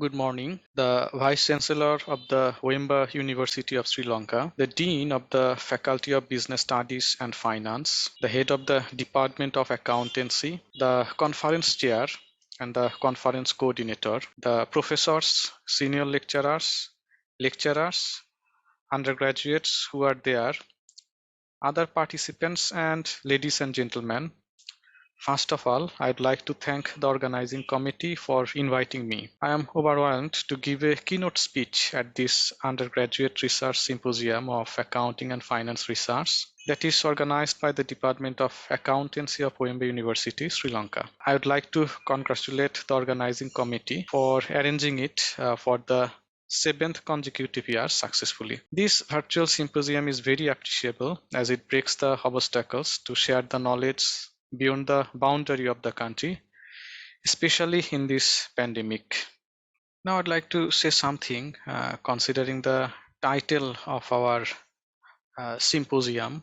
good morning. The Vice Chancellor of the Wemba University of Sri Lanka, the Dean of the Faculty of Business Studies and Finance, the Head of the Department of Accountancy, the Conference Chair and the Conference Coordinator, the Professors, Senior Lecturers, undergraduates who are there, other participants, and ladies and gentlemen. First of all, I'd like to thank the organizing committee for inviting me. I am overwhelmed to give a keynote speech at this undergraduate research symposium of accounting and finance research that is organized by the Department of Accountancy of Wemba University, Sri Lanka. I would like to congratulate the organizing committee for arranging it for the 7th consecutive year successfully. This virtual symposium is very appreciable as it breaks the obstacles to share the knowledge beyond the boundary of the country, especially in this pandemic. Now I'd like to say something considering the title of our symposium,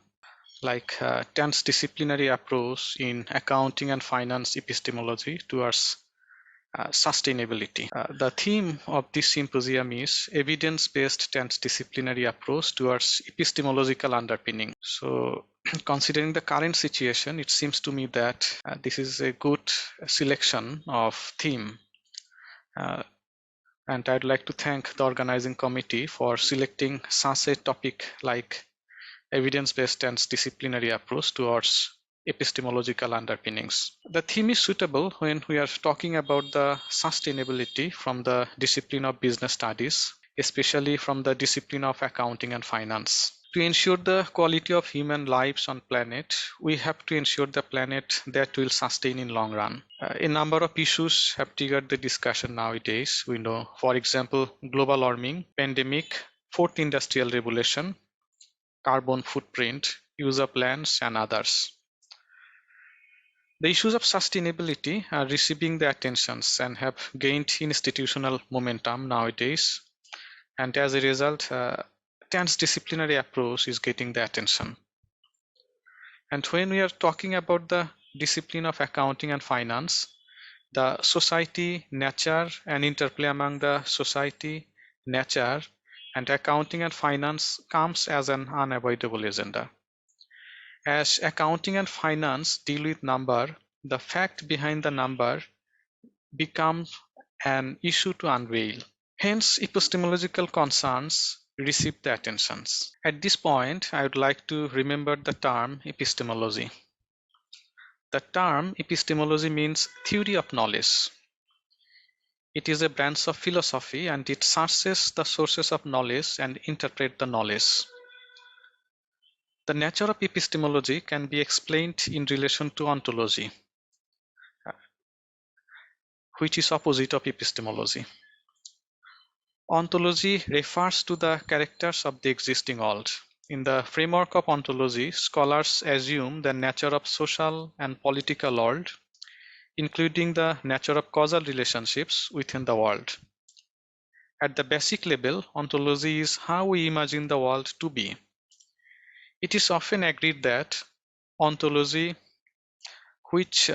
like Transdisciplinary Approach in Accounting and Finance Epistemology towards Sustainability. The theme of this symposium is evidence-based transdisciplinary approach towards epistemological underpinning. So considering the current situation, it seems to me that this is a good selection of theme. And I'd like to thank the organizing committee for selecting such a topic like evidence-based transdisciplinary approach towards epistemological underpinnings. The theme is suitable when we are talking about the sustainability from the discipline of business studies, especially from the discipline of accounting and finance. To ensure the quality of human lives on planet, we have to ensure the planet that will sustain in long run. A number of issues have triggered the discussion nowadays. We know, for example, global warming, pandemic, fourth industrial revolution, carbon footprint, use of lands, and others. The issues of sustainability are receiving the attentions and have gained institutional momentum nowadays. And as a result, transdisciplinary approach is getting the attention. And when we are talking about the discipline of accounting and finance, the society, nature, and interplay among the society, nature, and accounting and finance comes as an unavoidable agenda. As accounting and finance deal with number, the fact behind the number becomes an issue to unveil. Hence, epistemological concerns receive the attentions. At this point, I would like to remember the term epistemology. The term epistemology means theory of knowledge. It is a branch of philosophy and it searches the sources of knowledge and interprets the knowledge. The nature of epistemology can be explained in relation to ontology, which is opposite of epistemology. Ontology refers to the characters of the existing world. In the framework of ontology, scholars assume the nature of social and political world, including the nature of causal relationships within the world. At the basic level, ontology is how we imagine the world to be. It is often agreed that ontology, which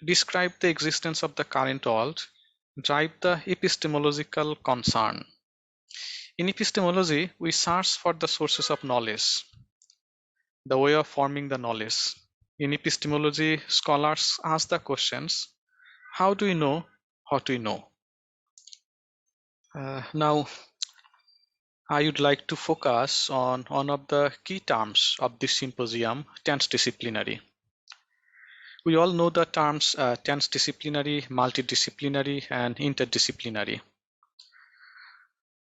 describe the existence of the current world, drive the epistemological concern. In epistemology, we search for the sources of knowledge, the way of forming the knowledge. In epistemology, scholars ask the questions, how do we know what we know? Now, I would like to focus on one of the key terms of this symposium, transdisciplinary. We all know the terms transdisciplinary, multidisciplinary, and interdisciplinary.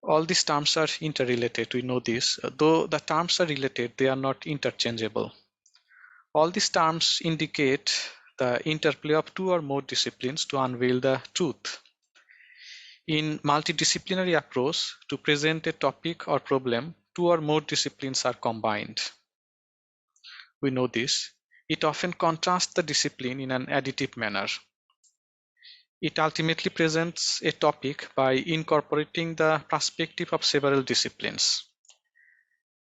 All these terms are interrelated, we know this. Though the terms are related, they are not interchangeable. All these terms indicate the interplay of two or more disciplines to unveil the truth. In multidisciplinary approach, to present a topic or problem, two or more disciplines are combined. We know this. It often contrasts the discipline in an additive manner. It ultimately presents a topic by incorporating the perspective of several disciplines.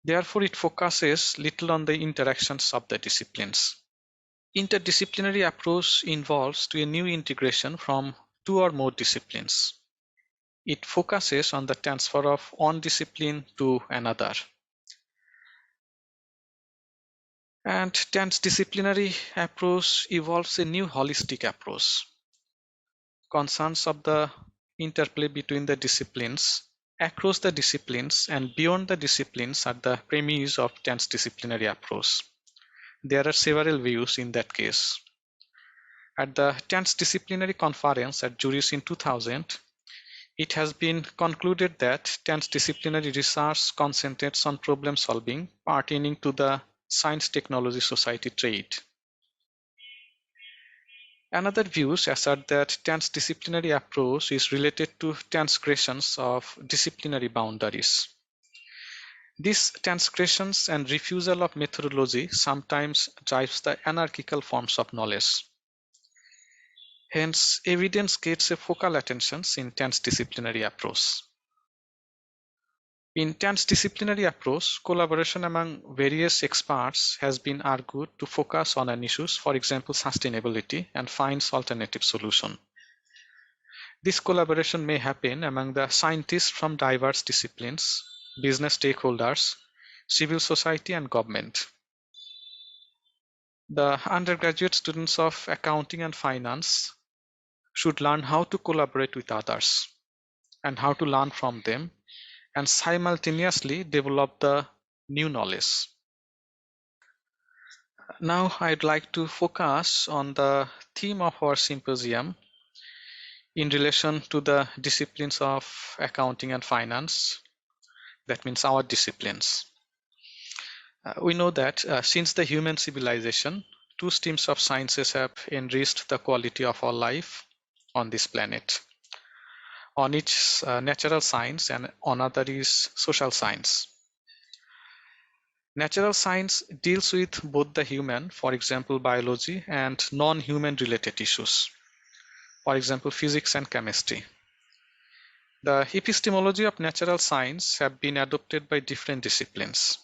Therefore, it focuses little on the interactions of the disciplines. Interdisciplinary approach involves to a new integration from two or more disciplines. it focuses on the transfer of one discipline to another. And transdisciplinary approach involves a new holistic approach. Concerns of the interplay between the disciplines, across the disciplines, and beyond the disciplines are the premise of transdisciplinary approach. There are several views in that case. At the Transdisciplinary Conference at Zurich in 2000, it has been concluded that transdisciplinary research concentrates on problem solving pertaining to the science technology society trade. Another views assert that transdisciplinary approach is related to transgressions of disciplinary boundaries. These transgressions and refusal of methodology sometimes drives the anarchical forms of knowledge. Hence, evidence gets a focal attention in transdisciplinary approach. In transdisciplinary approach, collaboration among various experts has been argued to focus on an issues, for example, sustainability, and finds alternative solution. This collaboration may happen among the scientists from diverse disciplines, business stakeholders, civil society, and government. The undergraduate students of accounting and finance should learn how to collaborate with others and how to learn from them and simultaneously develop the new knowledge. Now I'd like to focus on the theme of our symposium in relation to the disciplines of accounting and finance. That means our disciplines. We know that since the human civilization, two streams of sciences have enriched the quality of our life on this planet. On each natural science and on other is social science. Natural science deals with both the human, for example, biology, and non-human related issues, for example, physics and chemistry. The epistemology of natural science have been adopted by different disciplines.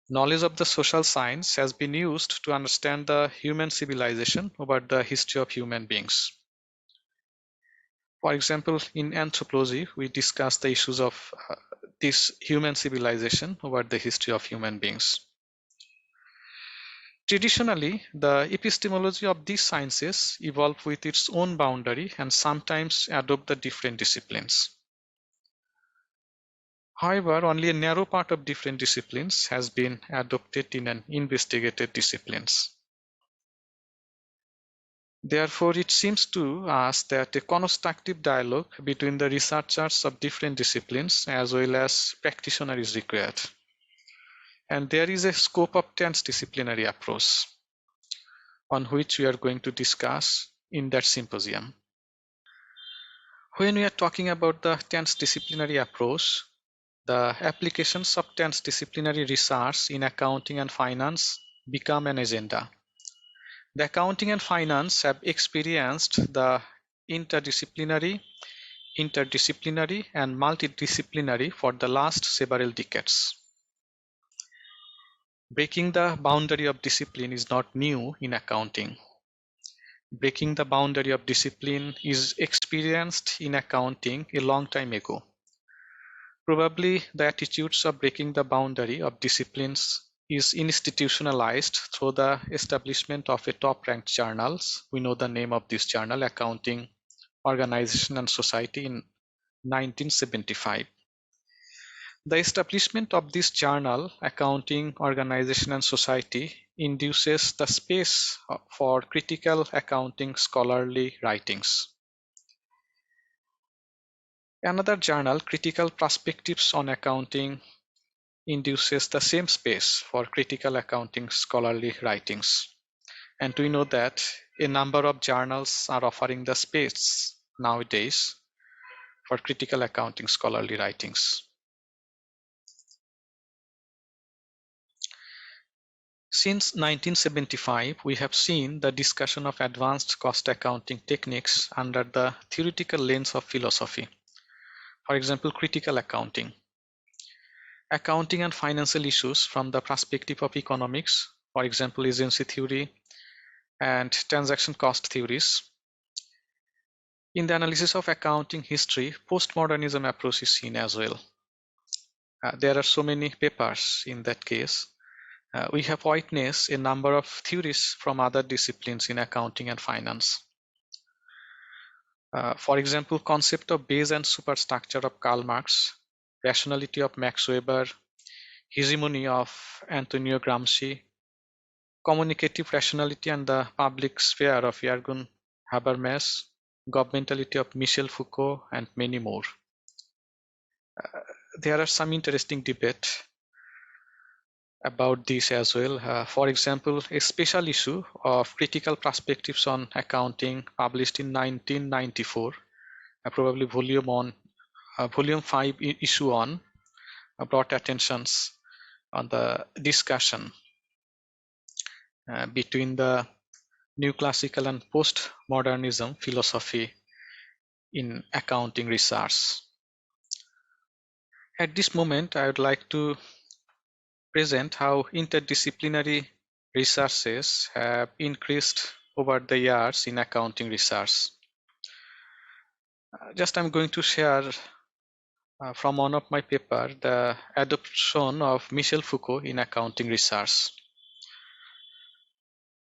Knowledge of the social science has been used to understand the human civilization over the history of human beings. For example, in anthropology, we discuss the issues of this human civilization over the history of human beings. Traditionally, the epistemology of these sciences evolved with its own boundary and sometimes adopt the different disciplines. However, only a narrow part of different disciplines has been adopted in an investigated disciplines. Therefore, it seems to us that a constructive dialogue between the researchers of different disciplines as well as practitioners is required. And there is a scope of transdisciplinary approach on which we are going to discuss in that symposium. When we are talking about the transdisciplinary approach, the applications of transdisciplinary research in accounting and finance become an agenda. The accounting and finance have experienced the interdisciplinary, and multidisciplinary for the last several decades. Breaking the boundary of discipline is not new in accounting. Breaking the boundary of discipline is experienced in accounting a long time ago. Probably the attitudes of breaking the boundary of disciplines is institutionalized through the establishment of a top-ranked journals. We know the name of this journal, Accounting, Organization and Society, in 1975. The establishment of this journal, Accounting, Organization and Society, induces the space for critical accounting scholarly writings. Another journal, Critical Perspectives on Accounting, induces the same space for critical accounting scholarly writings. And we know that a number of journals are offering the space nowadays for critical accounting scholarly writings. Since 1975, we have seen the discussion of advanced cost accounting techniques under the theoretical lens of philosophy. For example, critical accounting. Accounting and financial issues from the perspective of economics, for example, agency theory and transaction cost theories. In the analysis of accounting history, postmodernism approach is seen as well. There are so many papers in that case. We have witnessed a number of theories from other disciplines in accounting and finance. For example, concept of base and superstructure of Karl Marx, rationality of Max Weber, hegemony of Antonio Gramsci, communicative rationality and the public sphere of Jürgen Habermas, governmentality of Michel Foucault, and many more. There are some interesting debate about this as well. For example, a special issue of critical perspectives on accounting published in 1994, probably volume 5 issue on, brought attentions on the discussion between the new classical and postmodernism philosophy in accounting research. At this moment, I would like to present how interdisciplinary researches have increased over the years in accounting research. Just I'm going to share from one of my paper, the adoption of Michel Foucault in accounting research.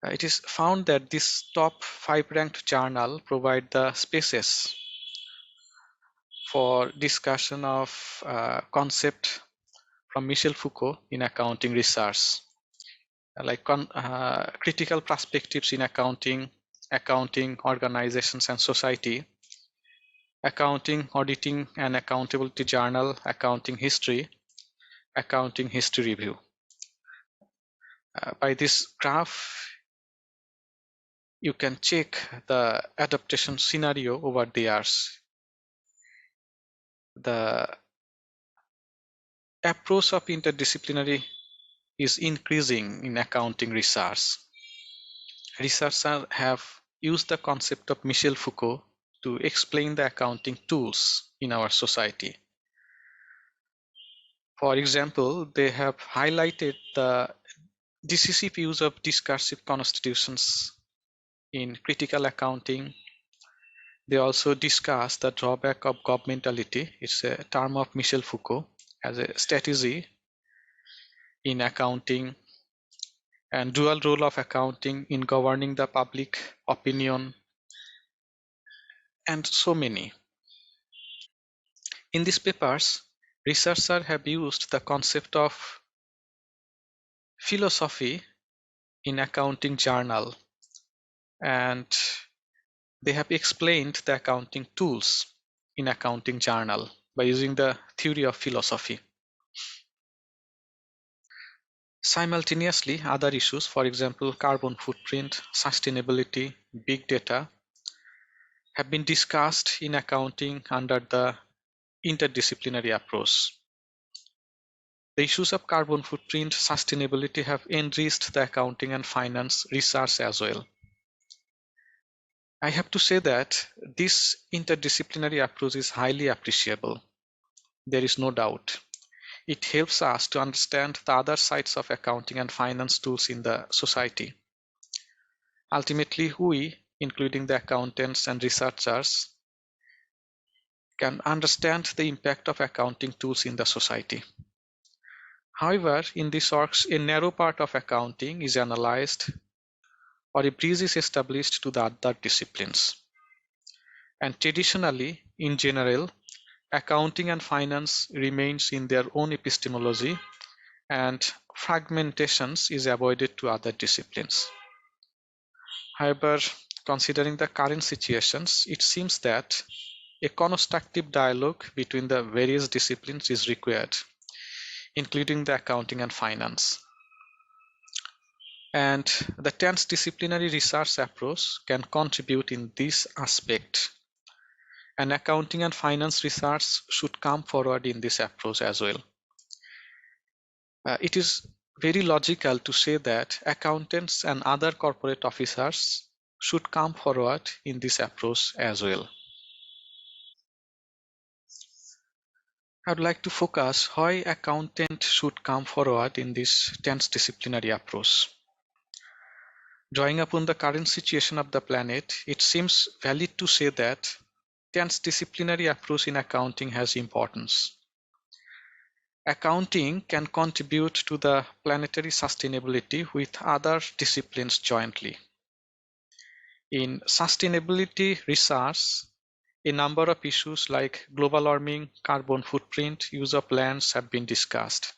It is found that this top 5 ranked journal provide the spaces for discussion of concept from Michel Foucault in accounting research, like critical perspectives in accounting, accounting, organizations and society, accounting, auditing and accountability journal, accounting history review. By this graph, you can check the adaptation scenario over the years. The approach of interdisciplinary is increasing in accounting research. Researchers have used the concept of Michel Foucault to explain the accounting tools in our society. For example, they have highlighted the decisive use of discursive constitutions in critical accounting. They also discuss the drawback of governmentality. It's a term of Michel Foucault as a strategy in accounting, and dual role of accounting in governing the public opinion, and so many. In these papers, researchers have used the concept of philosophy in accounting journal, and they have explained the accounting tools in accounting journal by using the theory of philosophy. Simultaneously, other issues, for example, carbon footprint, sustainability, big data, have been discussed in accounting under the interdisciplinary approach. The issues of carbon footprint, sustainability have enriched the accounting and finance research as well. I have to say that this interdisciplinary approach is highly appreciable. There is no doubt. It helps us to understand the other sides of accounting and finance tools in the society. Ultimately, we, including the accountants and researchers, can understand the impact of accounting tools in the society. However, in these works, a narrow part of accounting is analyzed, or a bridge is established to the other disciplines. And traditionally, in general, accounting and finance remains in their own epistemology, and fragmentations is avoided to other disciplines. However, considering the current situations, it seems that a constructive dialogue between the various disciplines is required, including the accounting and finance. And the transdisciplinary research approach can contribute in this aspect. And accounting and finance research should come forward in this approach as well. It is very logical to say that accountants and other corporate officers should come forward in this approach as well. I would like to focus why accountants should come forward in this transdisciplinary approach. Drawing upon the current situation of the planet, it seems valid to say that transdisciplinary approach in accounting has importance. Accounting can contribute to the planetary sustainability with other disciplines jointly. In sustainability research, a number of issues like global warming, carbon footprint, use of lands have been discussed.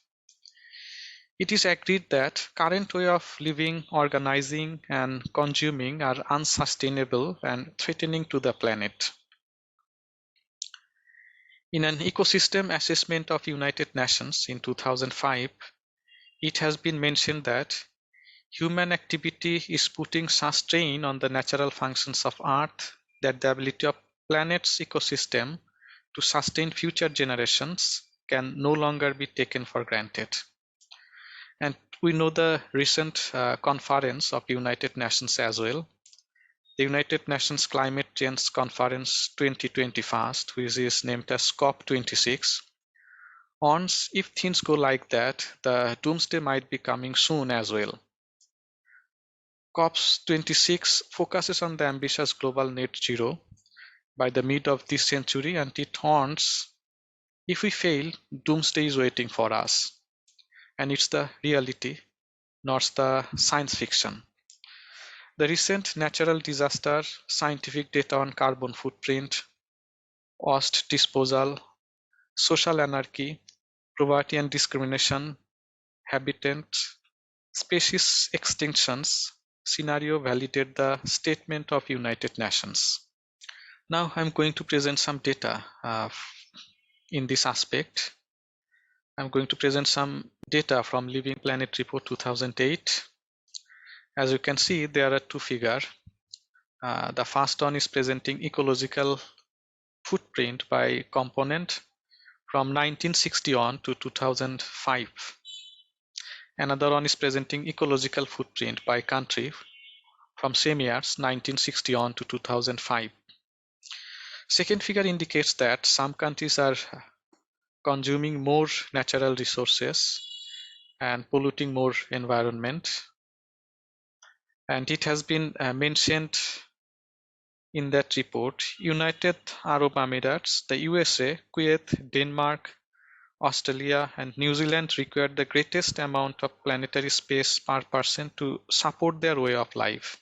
It is agreed that current way of living, organizing, and consuming are unsustainable and threatening to the planet. In an ecosystem assessment of United Nations in 2005, it has been mentioned that human activity is putting such strain on the natural functions of Earth that the ability of planet's ecosystem to sustain future generations can no longer be taken for granted. And we know the recent conference of United Nations as well. The United Nations Climate Change Conference 2021, which is named as COP26, warns if things go like that, the doomsday might be coming soon as well. COP26 focuses on the ambitious global net zero by the mid of this century, and it warns if we fail, doomsday is waiting for us. And it's the reality, not the science fiction. The recent natural disaster, scientific data on carbon footprint, waste disposal, social anarchy, poverty and discrimination, habitat, species extinctions scenario validate the statement of United Nations. Now I'm going to present some data in this aspect. I'm going to present some data from Living Planet Report 2008. As you can see, there are two figures. The first one is presenting ecological footprint by component from 1960 on to 2005. Another one is presenting ecological footprint by country from same years 1960 on to 2005. Second figure indicates that some countries are consuming more natural resources and polluting more environment. And it has been mentioned in that report, United Arab Emirates, the USA, Kuwait, Denmark, Australia, and New Zealand require the greatest amount of planetary space per person to support their way of life,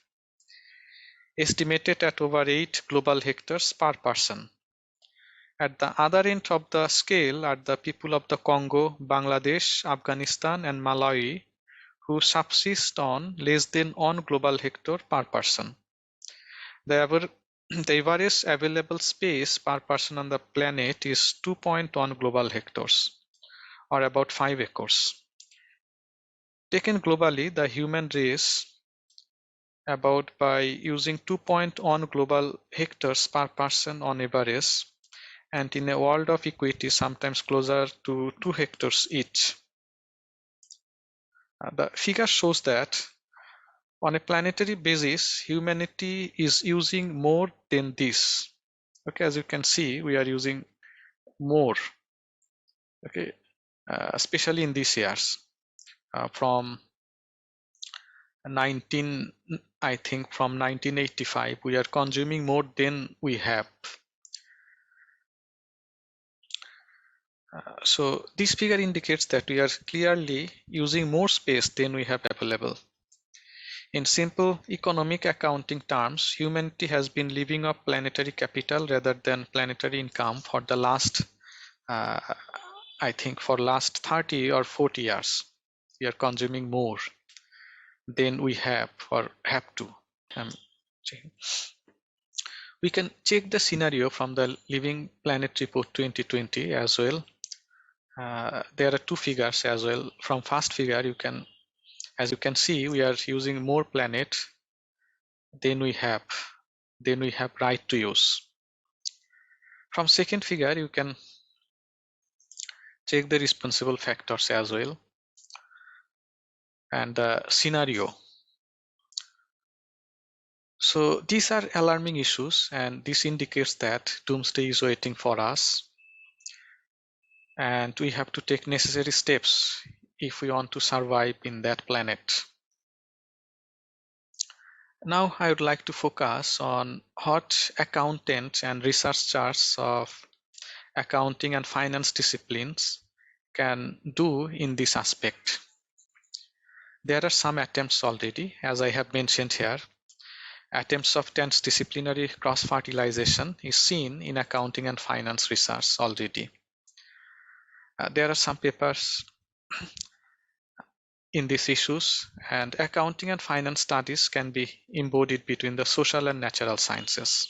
estimated at over 8 global hectares per person. At the other end of the scale are the people of the Congo, Bangladesh, Afghanistan, and Malawi, who subsist on less than 1 global hectare per person. The average available space per person on the planet is 2.1 global hectares, or about 5 acres. Taken globally, the human race about by using 2.1 global hectares per person on average, and in a world of equity, sometimes closer to 2 hectares each. The figure shows that on a planetary basis, humanity is using more than this. Okay, as you can see, we are using more. Okay, especially in these years, from 1985, we are consuming more than we have. So this figure indicates that we are clearly using more space than we have available. In simple economic accounting terms, humanity has been living off planetary capital rather than planetary income for the last, I think for last 30 or 40 years. We are consuming more than we have or have to. We can check the scenario from the Living Planet Report 2020 as well. There are two figures as well. From first figure, as you can see, we are using more planet than we have right to use. From second figure, you can check the responsible factors as well and the scenario. So these are alarming issues, and this indicates that doomsday is waiting for us, and we have to take necessary steps if we want to survive in that planet. Now I would like to focus on what accountants and researchers of accounting and finance disciplines can do in this aspect. There are some attempts already, as I have mentioned here. Attempts of transdisciplinary cross-fertilization is seen in accounting and finance research already. There are some papers in these issues, and accounting and finance studies can be embodied between the social and natural sciences.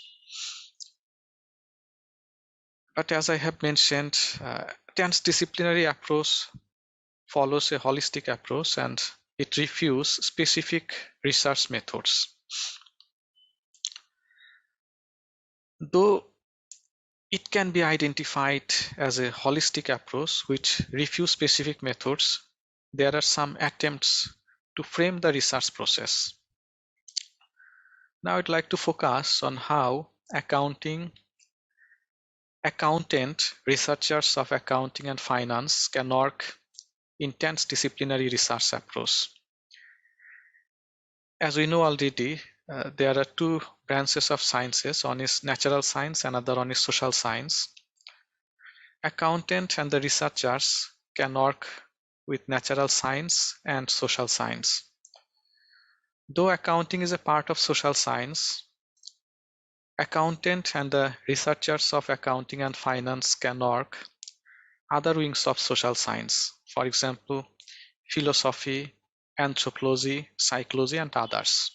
But as I have mentioned, transdisciplinary approach follows a holistic approach and it refuses specific research methods. Though it can be identified as a holistic approach which refuses specific methods, there are some attempts to frame the research process. Now I'd like to focus on how researchers of accounting and finance can work in transdisciplinary research approach. As we know already, there are two branches of sciences. One is natural science, another one is social science. Accountant and the researchers can work with natural science and social science. Though accounting is a part of social science, accountant and the researchers of accounting and finance can work other wings of social science. For example, philosophy, anthropology, psychology, and others.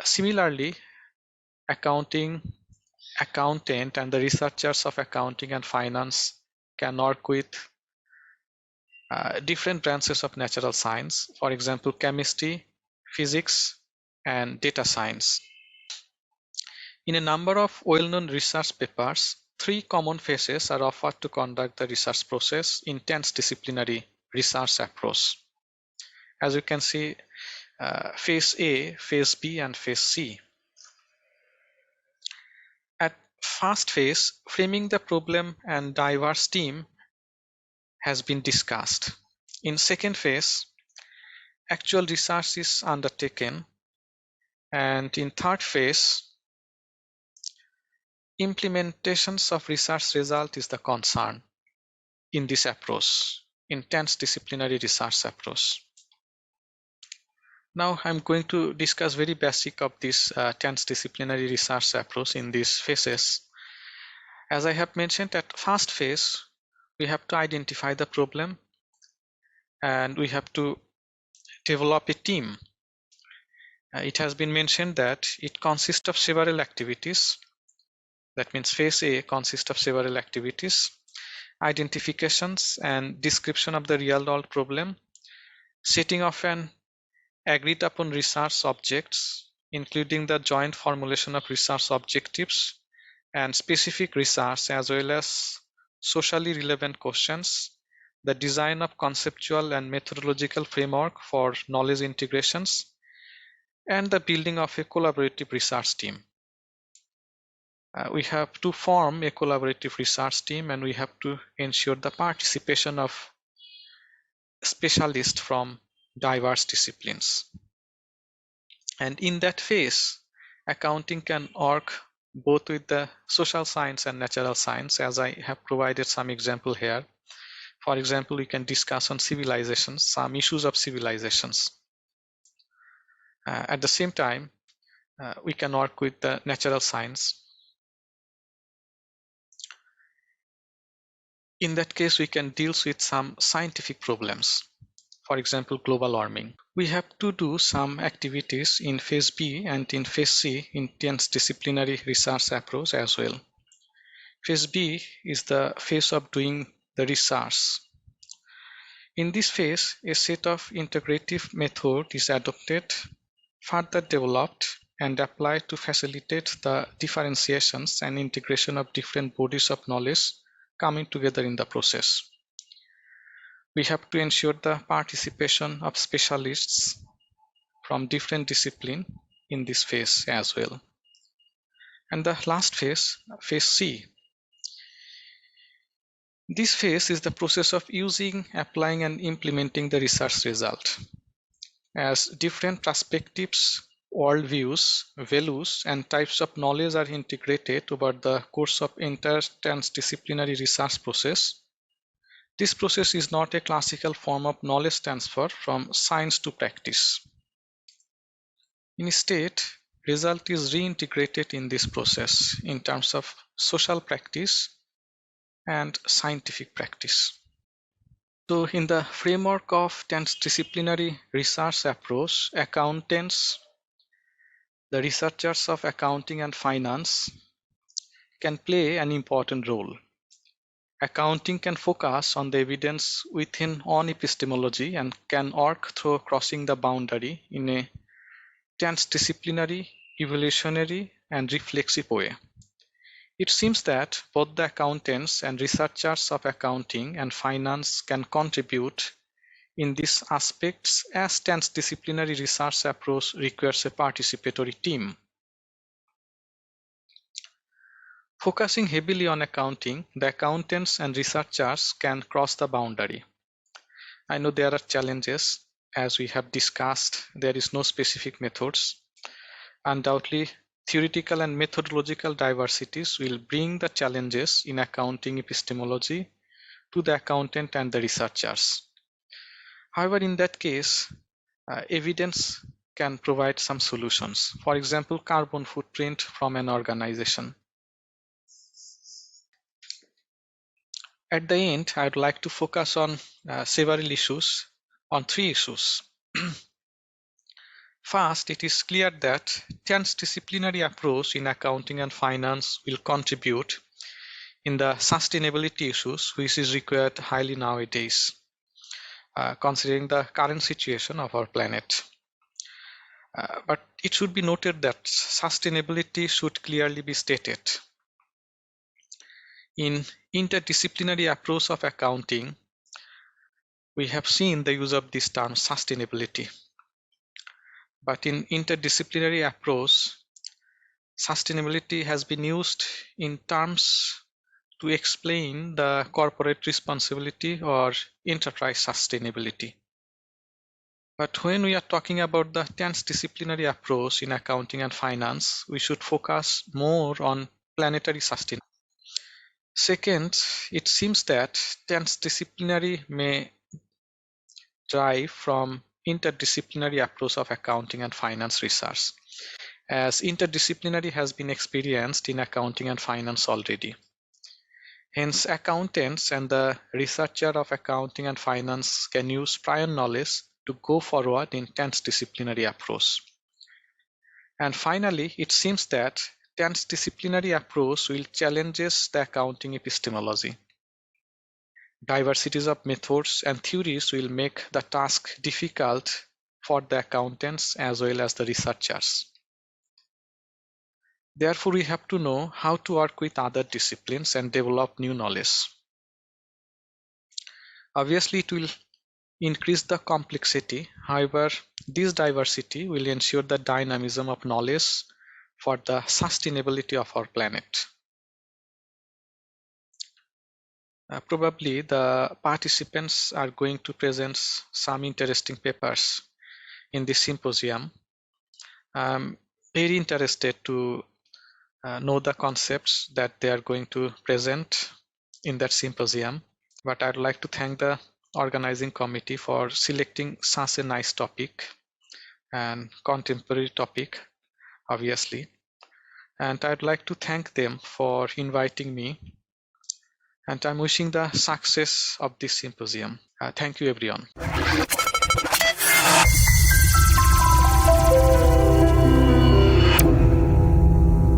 Similarly, accountant and the researchers of accounting and finance can work with different branches of natural science, for example, chemistry, physics, and data science. In a number of well-known research papers, three common phases are offered to conduct the research process in transdisciplinary research approach. As you can see, phase A, phase B, and phase C. At first phase, framing the problem and diverse team has been discussed. In second phase, actual research is undertaken, and in third phase, implementations of research result is the concern in this approach, in transdisciplinary research approach. Now I'm going to discuss very basic of this transdisciplinary research approach in these phases. As I have mentioned, at first phase, we have to identify the problem and we have to develop a team. It has been mentioned that it consists of several activities. That means phase A consists of several activities: identifications and description of the real-world problem, setting of an agreed upon research objects, including the joint formulation of research objectives and specific research, as well as socially relevant questions, the design of conceptual and methodological framework for knowledge integrations, and the building of a collaborative research team. We have to form a collaborative research team, and we have to ensure the participation of specialists from diverse disciplines. And in that phase, accounting can work both with the social science and natural science, as I have provided some example here. For example, we can discuss on civilizations, some issues of civilizations. At the same time, we can work with the natural science. In that case, we can deal with some scientific problems. For example, global warming. We have to do some activities in phase B and in phase C in transdisciplinary research approach as well. Phase B is the phase of doing the research. In this phase, a set of integrative method is adopted, further developed, and applied to facilitate the differentiations and integration of different bodies of knowledge coming together in the process. We have to ensure the participation of specialists from different disciplines in this phase as well. And the last phase, phase C. This phase is the process of using, applying, and implementing the research result. As different perspectives worldviews, values, and types of knowledge are integrated over the course of entire transdisciplinary research process. This process is not a classical form of knowledge transfer from science to practice. Instead, result is reintegrated in this process in terms of social practice and scientific practice. So in the framework of transdisciplinary research approach, accountants, the researchers of accounting and finance, can play an important role. Accounting can focus on the evidence within on epistemology and can work through crossing the boundary in a transdisciplinary, evolutionary, and reflexive way. It seems that both the accountants and researchers of accounting and finance can contribute in these aspects, as transdisciplinary research approach requires a participatory team. Focusing heavily on accounting, the accountants and researchers can cross the boundary. I know there are challenges. As we have discussed, there is no specific methods. Undoubtedly, theoretical and methodological diversities will bring the challenges in accounting epistemology to the accountant and the researchers. However, in that case, evidence can provide some solutions. For example, carbon footprint from an organization. At the end, I'd like to focus on several issues, on 3 issues. First, it is clear that transdisciplinary approach in accounting and finance will contribute in the sustainability issues, which is required highly nowadays, considering the current situation of our planet. But it should be noted that sustainability should clearly be stated. In interdisciplinary approach of accounting, we have seen the use of this term sustainability. But in interdisciplinary approach, sustainability has been used in terms to explain the corporate responsibility or enterprise sustainability. But when we are talking about the transdisciplinary approach in accounting and finance, we should focus more on planetary sustainability. Second, it seems that transdisciplinary may derive from interdisciplinary approach of accounting and finance research, as interdisciplinary has been experienced in accounting and finance already. Hence, accountants and the researcher of accounting and finance can use prior knowledge to go forward in transdisciplinary approach. And finally, it seems that transdisciplinary approach will challenge the accounting epistemology. Diversities of methods and theories will make the task difficult for the accountants as well as the researchers. Therefore, we have to know how to work with other disciplines and develop new knowledge. Obviously, it will increase the complexity. However, this diversity will ensure the dynamism of knowledge for the sustainability of our planet. Probably the participants are going to present some interesting papers in this symposium. I'm very interested to know the concepts that they are going to present in that symposium. But I'd like to thank the organizing committee for selecting such a nice topic and contemporary topic, obviously. And I'd like to thank them for inviting me. And I'm wishing the success of this symposium. Thank you, everyone.